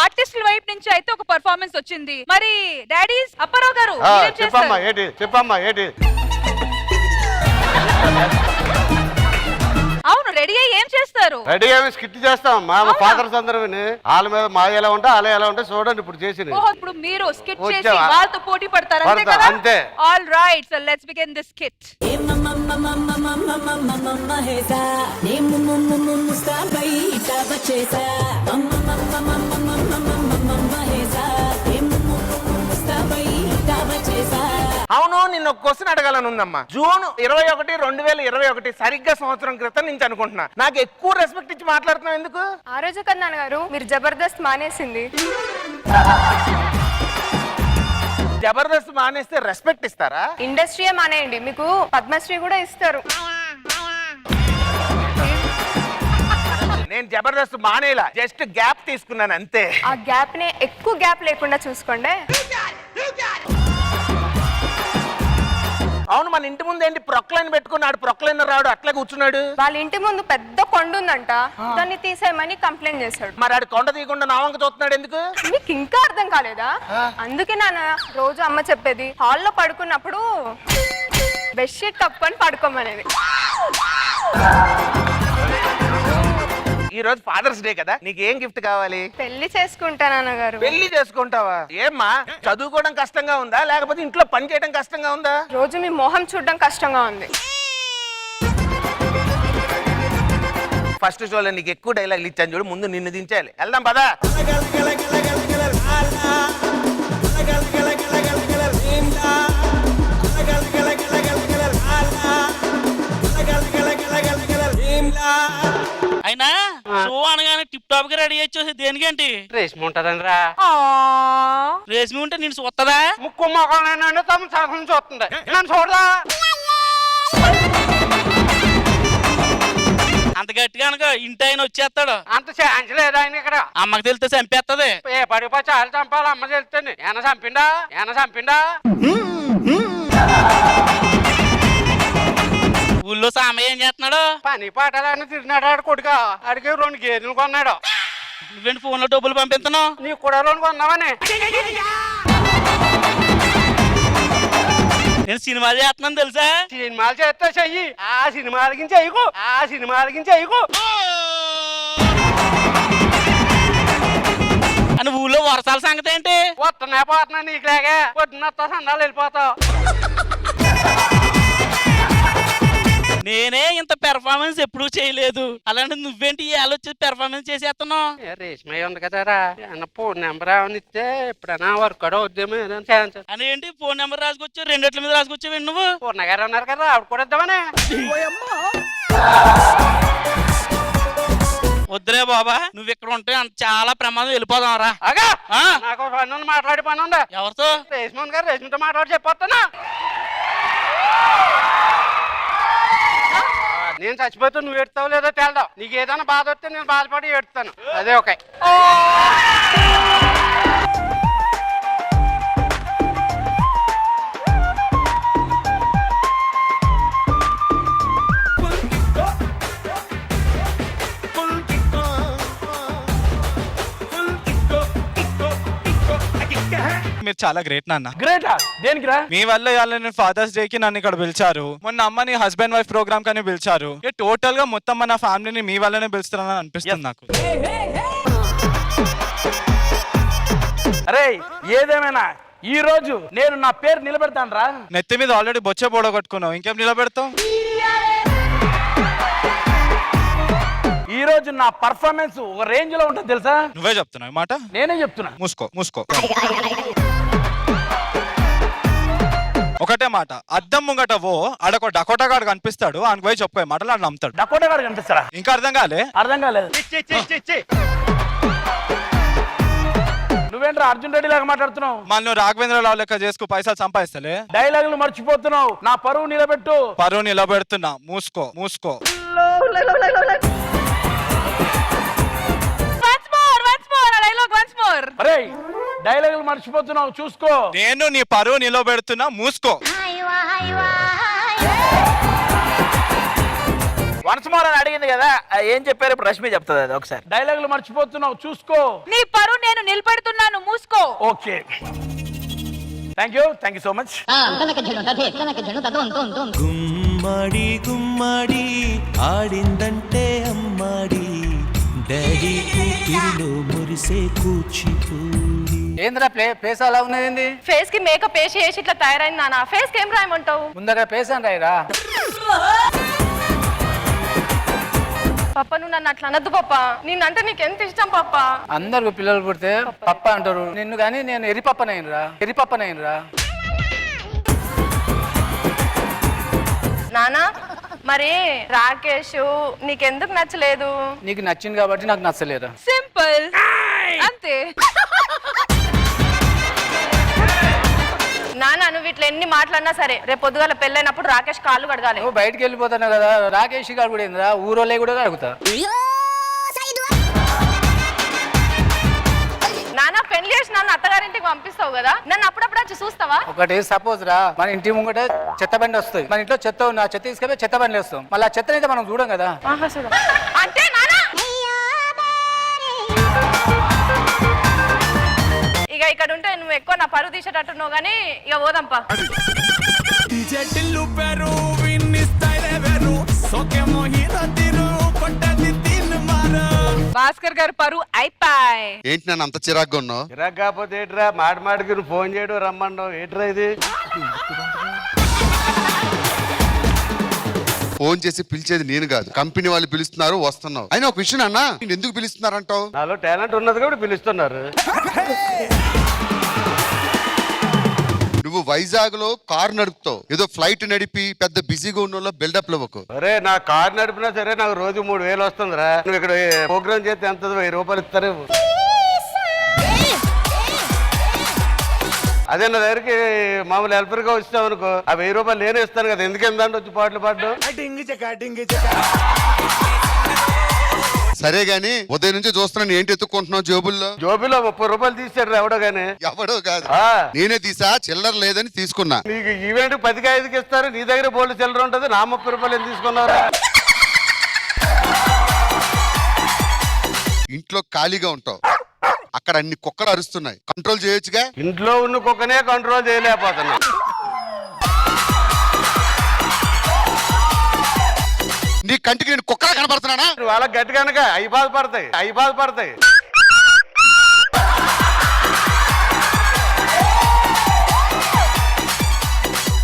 ఆర్టిస్టుల వైపు నుంచి అయితే ఒక పర్ఫార్మెన్స్ వచ్చింది. మరి డాడీస్ అప్పారావు గారు చెప్పమ్మా ఏంటి అవును రెడీ అయ్యి ఏం చేస్తారు? రెడీ అయ్యి స్కిట్ చేస్తాం. మా ఫాదర్స్ అందరూ వాళ్ళ మీద మా ఎలా ఉంటా అలా ఎలా ఉంటా చూడండి ఇప్పుడు చేసి. ఇప్పుడు మీరు స్కిట్ చేసి వాళ్ళతో పోటీ పడతారు అంతే కదా? అంతే. All right, so let's begin this skit. అవును, నిన్న ఒక క్వశ్చన్ అడగాలని ఉందమ్మా. జూన్ 21, 2021 సరిగ్గా సంవత్సరం క్రితం నుంచి అనుకుంటున్నా. నాకు ఎక్కువ రెస్పెక్ట్ ఇచ్చి మాట్లాడుతున్నావు ఎందుకు? ఆ రోజు కదా నాన్నగారు మీరు జబర్దస్త్ మానేసింది. జబర్దస్త్ మానేస్తే రెస్పెక్ట్ ఇస్తారా? ఇండస్ట్రీయే మానేయండి, మీకు పద్మశ్రీ కూడా ఇస్తారు. నేను జబర్దస్త్ మానేలా, జస్ట్ గ్యాప్ తీసుకున్నాను అంతే. ఆ గ్యాప్ ని ఎక్కువ గ్యాప్ లేకుండా చూసుకోండి. అవును, మన ఇంటి ముందు ఏంటి ప్రొక్లైన్ పెట్టుకున్నాడు, ప్రొక్లైన్ రాడు అట్లా కూర్చున్నాడు. వాళ్ళ ఇంటి ముందు పెద్ద కొండ ఉందంట, దాన్ని తీసేయమని కంప్లైంట్ చేశాడు. మరి ఆడు కొండ తీయకుండా నా వంక చూస్తున్నాడు ఎందుకు? మీకు ఇంకా అర్థం కాలేదా? అందుకే నాన్న రోజు అమ్మ చెప్పేది హాల్లో పడుకున్నప్పుడు బెడ్షీట్ కప్పుకొని పడుకోమనేది. ఈ రోజు ఫాదర్స్ డే కదా, నీకు ఏం గిఫ్ట్ కావాలి? పెళ్లి చేసుకుంటా నాన్నగారు. పెళ్లి చేసుకుంటావా? ఏమ్మా చదువుకోవడం కష్టంగా ఉందా లేకపోతే ఇంట్లో పని చేయడం కష్టంగా ఉందా? రోజు మీ మొహం చూడడం కష్టంగా ఉంది. ఫస్ట్ షోలో నీకు ఎక్కువ డైలాగులు ఇచ్చాను చూడు, ముందు నిన్ను దించాలి. వెళ్దాం పదా. అయినా షో అనగానే టిప్ టాప్ గా రెడీ వచ్చేసి దేనికేంటి? రేష్మి ఉంటదండి రా. రేష్మి ఉంటే నేను చూస్తుందా? ముక్కు మొక్కలు తమ సగం చూస్తుంది, నన్ను చూడదా? అంత గట్టిగా అనుకో ఇంటి ఆయన వచ్చేస్తాడు. అంత ఛాన్స్ లేదు ఆయన ఇక్కడ. అమ్మకి తెలిస్తే చంపేస్తుంది. ఏ పడిపో చాలా చంపాలి, అమ్మ తెలుస్తుంది. ఏనా చంపిండా ఊళ్ళో సామయ్య ఏం చేస్తున్నాడు? పని పాటలని తిరిగినాడు ఆడు కొడుక. ఆడికి 2 గేదెలు కొన్నాడు. నువ్వేంటి ఫోన్ లో డబ్బులు పంపిస్తున్నావు? నీకు కూడా 2 కొన్నావని. నేను సినిమాలు చేస్తున్నాను తెలుసా? సినిమాలు చేస్తే చెయ్యి, ఆ సినిమాలకి చెయ్యకు. అని ఊళ్ళో వర్షాల సంగతి ఏంటి? వస్తున్నా పోతున్నా నీకులాగే. పొద్దున్న సందాలు వెళ్ళిపోతావు. నేనే ఇంత పెర్ఫార్మెన్స్ ఎప్పుడూ చేయలేదు, అలాంటి నువ్వేంటి వచ్చి పెర్ఫార్మెన్స్ చేసేస్తున్నావు? రేష్మయ్య ఉంది కదరా, ఫోన్ నెంబర్ ఏమైనా ఇస్తే ఎప్పుడైనా వర్క్ కూడా వద్దేమో ఛాన్స్ అని. ఏంటి ఫోన్ నెంబర్ రాసుకొచ్చావు, 2 మీద రాసుకొచ్చావు నువ్వు? పూర్ణ గారు ఉన్నారు కదా, ఆవిడ కూడా ఇద్దామని. వద్దురే బాబా, నువ్వు ఇక్కడ ఉంటే చాలా ప్రమాదం, వెళ్ళిపోదాం రా. అగా నాకు పని ఉంది, మాట్లాడే పని ఉందా? ఎవరితో? రేష్మ ఉంది కదా, రేష్మతో మాట్లాడి చెప్పొస్తానా? నేను చచ్చిపోతే నువ్వు ఏడుతావు లేదో తేల్దావు. నీకు ఏదైనా బాధ వస్తే నేను బాధపడి ఏడుతాను, అదే ఓకే. మీరు చాలా గ్రేట్ నాన్న. గ్రేటా? దేనికిరా? మీ వల్ల ఇవాళ నేను ఫాదర్స్ డే కి నన్ను ఇక్కడ పిలిచారు, మొన్న అమ్మని హస్బెండ్ వైఫ్ ప్రోగ్రామ్ కని పిలిచారు. టోటల్ గా మొత్తం మన ఫ్యామిలీని మీ వల్లనే పిలుస్తున్నానని అనిపిస్తుంది నాకు. అరే ఏదేమైనా ఈ రోజు నేను నా పేరు నిలబెడతాను రా. నెత్తి మీద ఆల్రెడీ బొచ్చే పొడగొట్టుకున్నావు, ఇంకేం నిలబెడతావు? ఈ రోజు నా పర్ఫార్మెన్స్ ఒక రేంజ్ లో ఉంటుంది తెలుసా? నువ్వే చెప్తున్నావు మాట? నేనే చెప్తున్నా. మూసుకో. ఒకటే మాట, అద్దం ముంగట ఓ ఆడొక డకోటా గాడు కనిపిస్తాడు, ఆయనకు పోయి చెప్పుకో మాటలు ఆడు నమ్ముతాడు. డకోటా గాడు కనిపిస్తారా? ఇంకా అర్థం కాలేదు. నువ్వేంట్రా అర్జున్ రెడ్డి లాగా మాట్లాడుతున్నావు? మళ్ళీ రాఘవేంద్రరావు లెక్క చేసుకు పైసలు సంపాదిస్తలే. డైలాగులు మర్చిపోతున్నావు. నా పరువు నిలబెట్టు. పరువు నిలబెడుతున్నా, మూసుకో. అరే డైలాగులు మర్చిపోతున్నావు, చూసుకో. నేను నీ పరువు నిలబెడుతున్నా, మూసుకో. వన్స్ మోర్ అని అడిగింది కదా ఏం చెప్పారు ఇప్పుడు రష్మి చెప్తుంది అది ఒకసారి. డైలాగులు మర్చిపోతున్నావు చూసుకో. నీ పరువు నేను నిలబెడుతున్నాను, మూసుకో. Okay, thank you so much. గుమ్మడి గుమ్మడి ఆడిందంటే అమ్మాడి డాడీ కూతురిలో మురిసే కూచిపూడి. ఏంద్రా ప్లేస్ అలా ఉన్నది? ఫేస్ కి మేకప్ వేసి ఇట్లా తయారైంది నాన్న. ఫేస్ కి ఏం రాయమంటావు? ముందర ప్లేస్ అని రాయరా. పప్ప నువ్వు నన్ను అట్లా అనద్దు పప్ప. నిన్నంటే నీకు ఎంత ఇష్టం పప్ప. అందరు పిల్లలు పుడితే పప్ప అంటారు నిన్ను, కానీ నేను ఎరిపప్పనైనరా. నానా మరి రాకేష్ నీకెందుకు నచ్చలేదు? నీకు నచ్చింది కాబట్టి నాకు నచ్చలేదా? సింపుల్, అంతే. నానా నువ్వు ఇట్లా ఎన్ని మాట్లాడినా సరే రేపు పొద్దుగాల పెళ్ళైనప్పుడు రాకేష్ కాళ్ళు కడగాలి. నువ్వు బయటికి వెళ్ళిపోతాను కదా, రాకేష్ గారు కూడా ఏందిరా, ఊరోళ్ళే కూడా అడుగుతా. నానా పెళ్లి చేసి నన్ను అత్తగారింటికి పంపిస్తావు కదా, నన్ను అప్పుడప్పుడు వచ్చి చూస్తావా? ఒకటి సపోజ్ రా, మన ఇంటి ముంగట చెత్త బండి వస్తుంది, మన ఇంట్లో చెత్త నా చెత్త తీసుకెళ్ళి చెత్త బండి వేస్తాం, మళ్ళీ ఆ చెత్తనైతే మనం చూడం కదా. అంటే నానా ఇక ఇక్కడ ఉంటే నువ్వు ఎక్కువ నా పరువు తీసేటట్టున్నావు కానీ ఇక పోదాంపా. భాస్కర్ గారు పరువు అయిపోయి. ఏంటి నన్ను అంత చిరాగ్గా ఉన్నావు? చిరాకు కాకపోతే ఏంట్రా, మాటికి నువ్వు ఫోన్ చేయడం రమ్మన్నావు, ఏంట్రా ఇది? ఫోన్ చేసి పిలిచేది నేను కాదు, కంపెనీ వాళ్ళు పిలుస్తున్నారు, వస్తున్నావు. అయినా ఒక విషయం అన్నా, నేను ఎందుకు పిలుస్తున్నారంటావు? నాలో టాలెంట్ ఉన్నది కాబట్టి పిలుస్తున్నారు. నువ్వు వైజాగ్ లో కార్ నడుపుతావు, ఏదో ఫ్లైట్ నడిపి పెద్ద బిజీగా ఉన్న బిల్డప్ ఇవ్వకు. అరే నా కారు నడిపినా సరే నాకు రోజు 3000 వస్తుందిరా. నువ్వు ఇక్కడ ప్రోగ్రామ్ చేస్తే ఎంత 1000 రూపాయలు ఇస్తారు. అదే నా దగ్గరికి మామూలు హెల్పర్ గా వచ్చావు అనుకో, ఆ 1000 రూపాయలు నేనే ఇస్తాను కదా, ఎందుకు ఎందంటే వచ్చి పాటలు పాడడం. సరే గాని ఉదయం నుంచి చూస్తున్నాను, ఏంటి ఎత్తుకుంటున్నావు జోబుల్లో? జోబిలో 30 రూపాయలు తీసాడు ఎవడో గానీ. ఎవడో కాదు, నేనే తీసా, చిల్లర లేదని తీసుకున్నా. నీకు ఈవెంట్ 10కి 5కి ఇస్తారు, నీ దగ్గర బోల్డ్ చిల్లర ఉంటది, నా 30 రూపాయలు ఎందుకు తీసుకున్నారా? ఇంట్లో ఖాళీగా ఉంటావు, అక్కడ అన్ని కుక్కలు అరుస్తున్నాయి, కంట్రోల్ చేయొచ్చుగా. ఇంట్లో ఉన్న కుక్కనే కంట్రోల్ చేయలేకపోతున్నా. నీ కంటికి నేను కుక్కలా కనపడుతున్నానా? వాళ్ళకి గట్టి కనుక అవి బాధపడతాయి.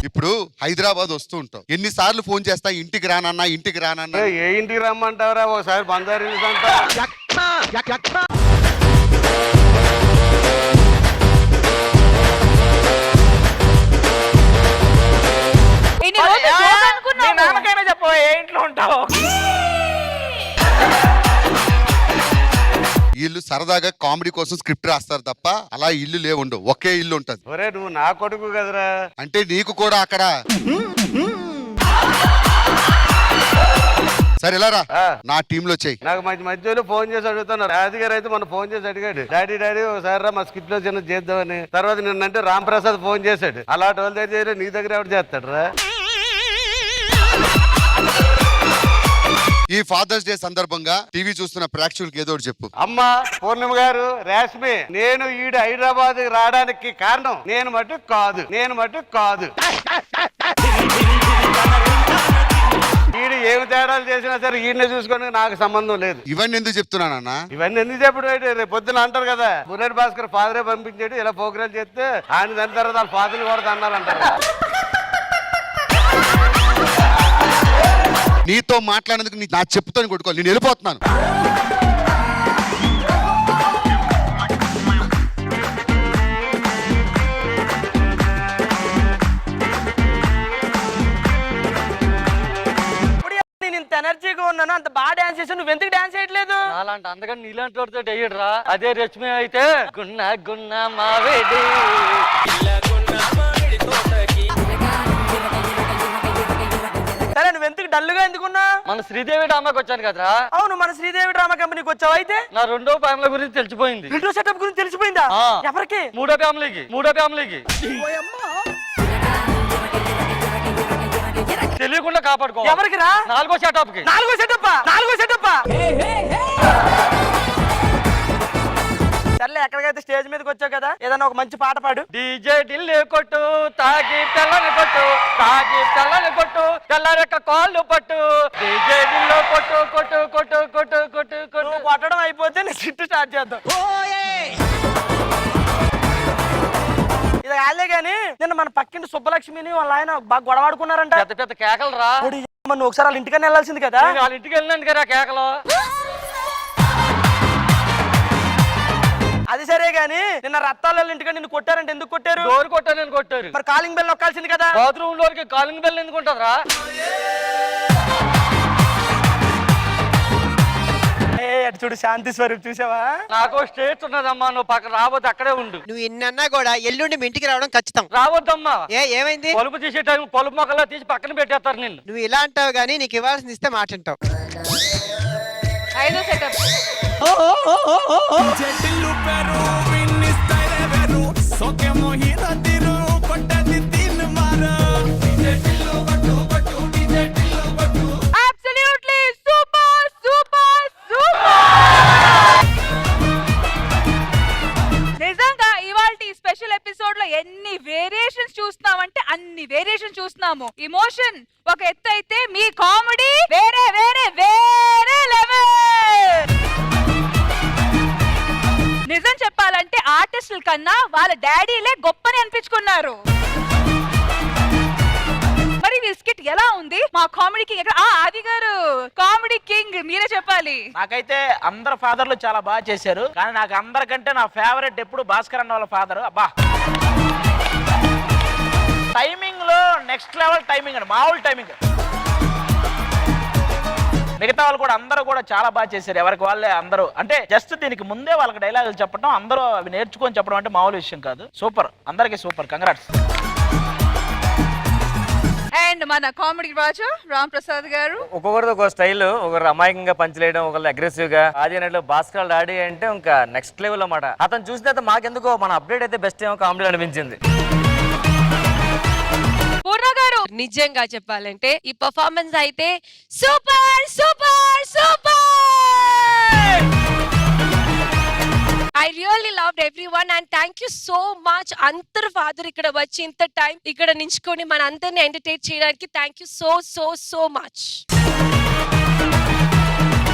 ఇప్పుడు హైదరాబాద్ వస్తూ ఉంటావు, ఎన్నిసార్లు ఫోన్ చేస్తా, ఇంటికి రానన్నా. ఏ ఇంటికి రమ్మంటావురా, ఒకసారి బంజారా హిల్స్ అంటా. ఇన్ని రోజులు జోక్ అనుకున్నావు. మీ నాన్నకైనా చెప్పు ఏ ఇంట్లో ఉంటావు. వీళ్ళు సరదాగా కామెడీ కోసం స్క్రిప్ట్ రాస్తారు తప్ప అలా ఇల్లు లేవుండవు, ఒకే ఇల్లు ఉంటది. ఒరే నువ్వు నా కొడుకు కదరా. అంటే నీకు కూడా అక్కడ. సరే ఇలా రా, నా టీమ్ లో చెయ్యి. నాకు మధ్యలో ఫోన్ చేసి అడుగుతున్నారు. రాజుగారు అయితే మన ఫోన్ చేసి అడిగాడు, డాడీ ఒకసారి రా మా స్కిట్ లో చిన్న చేద్దామని. తర్వాత నిన్నంటే రామ్ ప్రసాద్ ఫోన్ చేశాడు. అలాంటి వాళ్ళ దగ్గర నీ దగ్గర ఎవరు చేస్తాడు రా? ఈ ఫాదర్స్ డే సందర్భంగా టీవీ చూస్తున్న ప్రేక్షకులకు ఏదో ఒకటి చెప్పు. అమ్మా పూర్ణిమ గారు, రేష్మి, నేను ఈడు హైదరాబాద్ రావడానికి కారణం నేను మటుకు కాదు. ఈడు ఏమి తేడాలు చేసినా సరే ఈయన చూసుకొని నాకు సంబంధం లేదు. ఇవన్నీ ఎందుకు చెప్తున్నానన్నా? ఇవన్నీ ఎందుకు చెప్పడం అయితే రేపు పొద్దున అంటారు కదా, బుల్లెట్ భాస్కర్ ఫాదరే పంపించాడు, ఇలా ప్రోగ్రామ్ చేస్తే ఆయన దాని తర్వాత వాళ్ళ ఫాదర్ని కూడా అన్నారంటారు. నీతో మాట్లాడేందుకు నా చెప్పుతాను కొట్టుకోవాలి, నేను వెళ్ళిపోతున్నాను. నేను ఇంత ఎనర్జీగా ఉన్నాను, అంత బాగా డాన్స్ చేసి నువ్వు ఎందుకు డాన్స్ చేయట్లేదు? అలాంటి అందగా నీలాంటి వాడితో వేయడురా. అదే రష్మి అయితే గున్న మావేడి. సరే నువ్వు ఎందుకు డల్లుగా ఎందుకున్నా? మన శ్రీదేవి డ్రామాకి వచ్చాను కదరా. అవును, మన శ్రీదేవి డ్రామా కంపెనీకి వచ్చావు. అయితే నా రెండో ఫ్యామిలీ గురించి తెలిసిపోయింది. రెండో సెటప్ గురించి తెలిసిపోయిందా? ఎవరికి? మూడో ఫ్యామిలీకి. తెలియకుండా కాపాడుకో. ఎవరికి రా? 4వ సెటప్ కి. 4వ సెటప్. సర్లే, ఎక్కడికైతే స్టేజ్ మీదకి వచ్చావు కదా, ఏదైనా ఒక మంచి పాట పాడు. డీజే ఢిల్లీ కొట్టు, తాగి తెల్లని కొట్టు, తాగి తెల్లని కొట్టు, తెల్లరెక్క కాళ్ళు పట్టు, డీజే ఢిల్లో కొట్టు కొట్టు కొట్టు కొట్టు కొట్టు కొట్టు. నువ్వు కొట్టడం అయిపోతే నేను సిట్టు స్టార్ట్ చేద్దాం. ఇది కాలే గానీ నిన్న మన పక్కింటి సుబ్బలక్ష్మిని వాళ్ళ ఆయన బాగా గొడవాడుకున్నారంట. పెద్ద పెద్ద కేకలు రా. నువ్వు ఒకసారి వాళ్ళ ఇంటికన్నా వెళ్ళాల్సింది కదా. నేను వాళ్ళ ఇంటికి వెళ్ళినందుకు కదా కేకలు. అది సరే గానీ నిన్న రత్తాల ఇంటికని నిన్ను కొట్టారంటే ఎందుకు కొట్టారు? డోర్ కొట్టాను నేను కొట్టారు. మరి కాలింగ్ బెల్ నొక్కాల్సింది కదా. బాత్రూమ్ డోర్కి కాలింగ్ బెల్ ఎందుకు ఉంటుందిరా? అటు చూడు, శాంతి స్వరూప్ చూసావా? నాకు స్టేట్ ఉన్నదమ్మా, నువ్వు పక్కన రావద్దు, అక్కడే ఉండు. నువ్వు ఎన్నన్నా కూడా ఎల్లుండి మీ ఇంటికి రావడం ఖచ్చితం. రావద్దమ్మా. ఏమైంది? పలుపు తీసే టైం పలుపు మొక్కలా తీసి పక్కన పెట్టేస్తారు నిన్ను. నువ్వు ఇలా అంటావు గానీ నీకు ఇవ్వాల్సింది ఇస్తే మాట వింటావు. 5వ setup. Absolutely super, super, super. నిజంగా ఇవాల్టి స్పెషల్ ఎపిసోడ్ లో ఎన్ని వేరియేషన్స్ చూస్తున్నామంటే అన్ని వేరియేషన్ చూస్తున్నాము. ఇమోషన్ ఒక ఎత్తు అయితే మీ కామెడీ వేరే వేరే వేరే లెవెల్. నిజం చెప్పాలంటే ఆర్టిస్టుల కన్నా వాళ్ళ డాడీలే గొప్పని అనిపించుకున్నారు. మరి ఈ స్కిట్ ఎలా ఉంది? మా కామెడీ కింగ్ ఎక్కడ? ఆది గారు కామెడీ కింగ్, మీరే చెప్పాలి. నాకైతే అందరు ఫాదర్లు చాలా బాగా చేశారు, కానీ నాకు అందరికంటే నా ఫేవరెట్ ఎప్పుడు భాస్కర్ అన్న వాళ్ళ ఫాదర్. అబ్బా, టైమింగ్ లో నెక్స్ట్ లెవెల్ టైమింగ్ అండి, మామూలు టైమింగ్. మిగతా వాళ్ళు కూడా అందరూ కూడా చాలా బాగా చేశారు, ఎవరికి వాళ్ళే అందరూ. అంటే జస్ట్ దీనికి ముందే వాళ్ళకి డైలాగులు చెప్పడం, అందరూ అవి నేర్చుకొని చెప్పడం అంటే మామూలు విషయం కాదు. సూపర్, అందరికీ సూపర్, కంగ్రాట్స్. అండ్ మన కామెడీ రాజు రామ్ ప్రసాద్ గారు. ఒక్కొక్కరిది ఒక స్టైల్, ఒకరు అమాయకంగా పంచలేయడం, ఒకరు అగ్రెసివ్ గా. ఆది అన్నట్లు భాస్కర్ డాడీ అంటే ఇంకా నెక్స్ట్ లెవెల్ అన్నమాట. అతను చూసిన మాకెందుకో మన అప్డేట్ అయితే బెస్ట్ ఏమో కామెడీ అనిపించింది. పూర్ణ గారు, నిజంగా చెప్పాలంటే ఈ పర్ఫార్మెన్స్ అయితే super super super. I really loved everyone and thank you so much. అందరు ఫాదర్ ఇక్కడ వచ్చి ఇంత టైం ఇక్కడ నించుకొని మన అందరిని ఎంటర్టైన్ చేయడానికి థ్యాంక్ యూ so much.